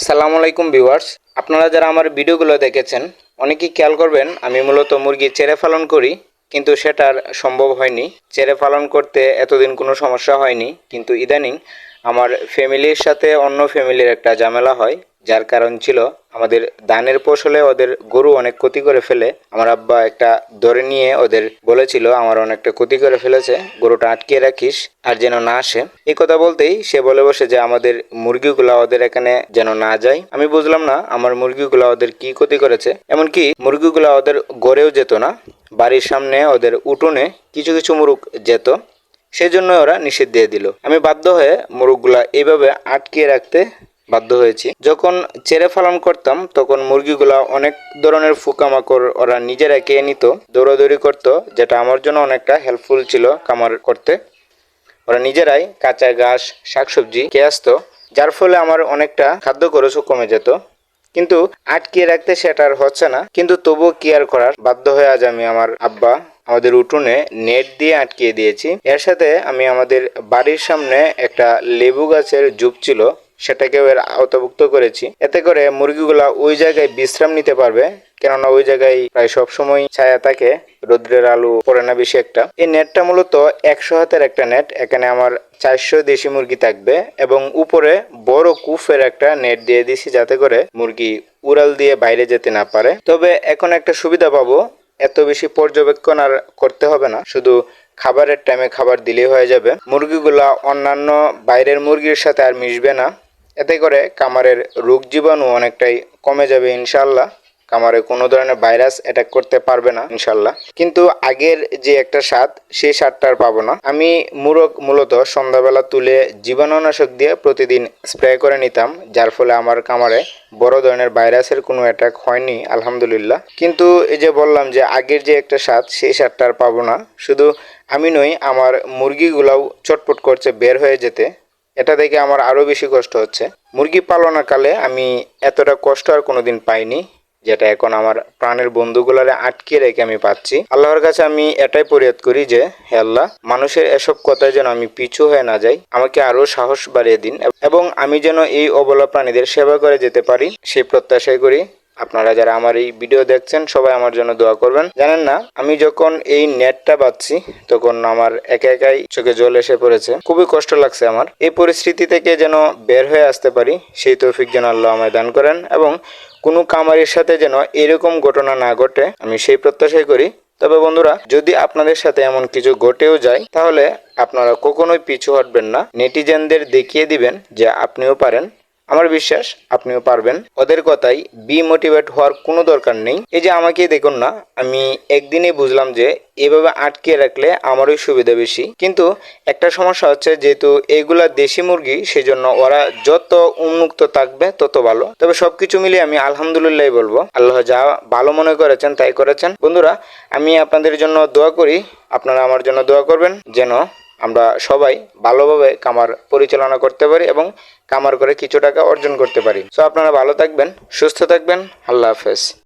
আসসালামু আলাইকুম ভিউয়ার্স, আপনারা যারা আমার ভিডিওগুলো দেখেছেন অনেকেই খেয়াল করবেন আমি মূলত মুরগি ছেড়ে পালন করি, কিন্তু সেটার সম্ভব হয়নি। ছেড়ে পালন করতে এতদিন কোনো সমস্যা হয়নি, কিন্তু ইদানিং আমার ফ্যামিলির সাথে অন্য ফ্যামিলির একটা ঝামেলা হয়, যার কারণ ছিল আমাদের ধানের ফসলে ওদের গরু অনেক ক্ষতি করে ফেলে। আমার আব্বা একটা ধরে নিয়ে ওদের বলেছিল আমার অনেকটা ক্ষতি করে ফেলেছে, গরুটা আটকিয়ে রাখিস আর যেন না আসে। এই কথা বলতেই সে বলে বসে যে আমাদের মুরগিগুলা ওদের এখানে যেন না যায়। আমি বুঝলাম না আমার মুরগিগুলা ওদের কি ক্ষতি করেছে। এমনকি মুরগিগুলা ওদের গড়েও যেত না, বাড়ির সামনে ওদের উঠোনে কিছু কিছু মুরগ যেত, সেজন্য ওরা নিষেধ দিয়ে দিল। আমি বাধ্য হয়ে মুরগগুলা এইভাবে আটকিয়ে রাখতে বাধ্য হয়েছি। যখন ছেড়ে পালন করতাম তখন মুরগিগুলা অনেক ধরনের পোকামাকড় ওরা নিজেরা খেয়ে নিত, দৌড়াদৌড়ি করতো, যেটা আমার জন্য অনেকটা হেল্পফুল ছিল খামার করতে। ওরা নিজেরাই কাঁচা ঘাস শাকসবজি খেয়ে আসতো, যার ফলে আমার অনেকটা খাদ্য খরচও কমে যেত। কিন্তু আটকিয়ে রাখতে সেটা আর হচ্ছে না, কিন্তু তবুও কি আর করার, বাধ্য হয়ে আজ আমি আমার আব্বা আমাদের উঠোনে নেট দিয়ে আটকিয়ে দিয়েছি। এর সাথে আমি আমাদের বাড়ির সামনে একটা লেবু গাছের ঝোপ ছিল, সেটাকেও এর আওতাভুক্ত করেছি। এতে করে মুরগিগুলা ওই জায়গায় বিশ্রাম নিতে পারবে, কেননা ওই জায়গায় প্রায় সব সময় ছায়া থাকে, রোদ্রের আলো পড়ে না বেশি একটা। এই নেটটা মূলত 100 হাতের একটা নেট। এখানে আমার 400 দেশি মুরগি থাকবে এবং উপরে বড় কুফের একটা নেট দিয়ে দিছি, যাতে করে মুরগি উড়াল দিয়ে বাইরে যেতে না পারে। তবে এখন একটা সুবিধা পাবো, এত বেশি পর্যবেক্ষণ আর করতে হবে না, শুধু খাবারের টাইমে খাবার দিলেই হয়ে যাবে। মুরগিগুলা অন্যান্য বাইরের মুরগির সাথে আর মিশবে না, এতে করে খামারের রোগ জীবাণু অনেকটাই কমে যাবে ইনশাল্লাহ। খামারে কোনো ধরনের ভাইরাস অ্যাটাক করতে পারবে না ইনশাল্লাহ। কিন্তু আগের যে একটা স্বাদ, সেই স্বাদটা আর পাবো না। আমি মুরগ মূলত সন্ধ্যাবেলা তুলে জীবাণুনাশক দিয়ে প্রতিদিন স্প্রে করে নিতাম, যার ফলে আমার খামারে বড় ধরনের ভাইরাসের কোনো অ্যাটাক হয়নি আলহামদুলিল্লাহ। কিন্তু এই যে বললাম যে আগের যে একটা স্বাদ, সেই স্বাদটা আর পাবো না। শুধু আমি নই, আমার মুরগিগুলাও চটপট করছে বের হয়ে যেতে। এটা দেখে আমার আরও বেশি কষ্ট হচ্ছে। মুরগি পালনকালে আমি এতটা কষ্ট আর কোনোদিন পাইনি, যেটা এখন আমার প্রাণের বন্ধুগুলারে আটকে রেখে আমি পাচ্ছি। আল্লাহর কাছে আমি এটাই ফরিয়াদ করি যে হে আল্লাহ, মানুষের এসব কথায় যেন আমি পিছু হয়ে না যাই, আমাকে আরো সাহস বাড়িয়ে দিন এবং আমি যেন এই অবলা প্রাণীদের সেবা করে যেতে পারি, সেই প্রত্যাশাই করি। আপনারা যারা আমার এই ভিডিও দেখছেন সবাই আমার জন্য দোয়া করবেন। জানেন না, আমি যখন এই নেটটা বাঁধছি তখন আমার একা একাই চোখে জল এসে পড়েছে, খুবই কষ্ট লাগছে আমার। এই পরিস্থিতি থেকে যেন বের হয়ে আসতে পারি, সেই তৌফিক যেন আল্লাহ আমায় দান করেন এবং কোনো খামারের সাথে যেন এরকম ঘটনা না ঘটে, আমি সেই প্রত্যাশাই করি। তবে বন্ধুরা, যদি আপনাদের সাথে এমন কিছু ঘটেও যায় তাহলে আপনারা কখনোই পিছু হটবেন না, নেটিজেনদের দেখিয়ে দিবেন যে আপনিও পারেন। আমার বিশ্বাস আপনিও পারবেন। ওদের কথাই ডিমোটিভেট হওয়ার কোনো দরকার নেই। এই যে আমাকেই দেখুন না, আমি একদিনই বুঝলাম যে এভাবে আটকে রাখলে আমারই সুবিধা বেশি। কিন্তু একটা সমস্যা হচ্ছে, যেহেতু এগুলা দেশি মুরগি, সেজন্য ওরা যত উন্মুক্ত থাকবে তত ভালো। তবে সবকিছু মিলিয়ে আমি আলহামদুলিল্লাহ বলবো, আল্লাহ যা ভালো মনে করেছেন তাই করেছেন। বন্ধুরা, আমি আপনাদের জন্য দোয়া করি, আপনারা আমার জন্য দোয়া করবেন যেন আমরা সবাই ভালোভাবে খামার পরিচালনা করতে পারি এবং খামার করে কিছু টাকা অর্জন করতে পারি। সো আপনারা ভালো থাকবেন, সুস্থ থাকবেন। আল্লাহ হাফেজ।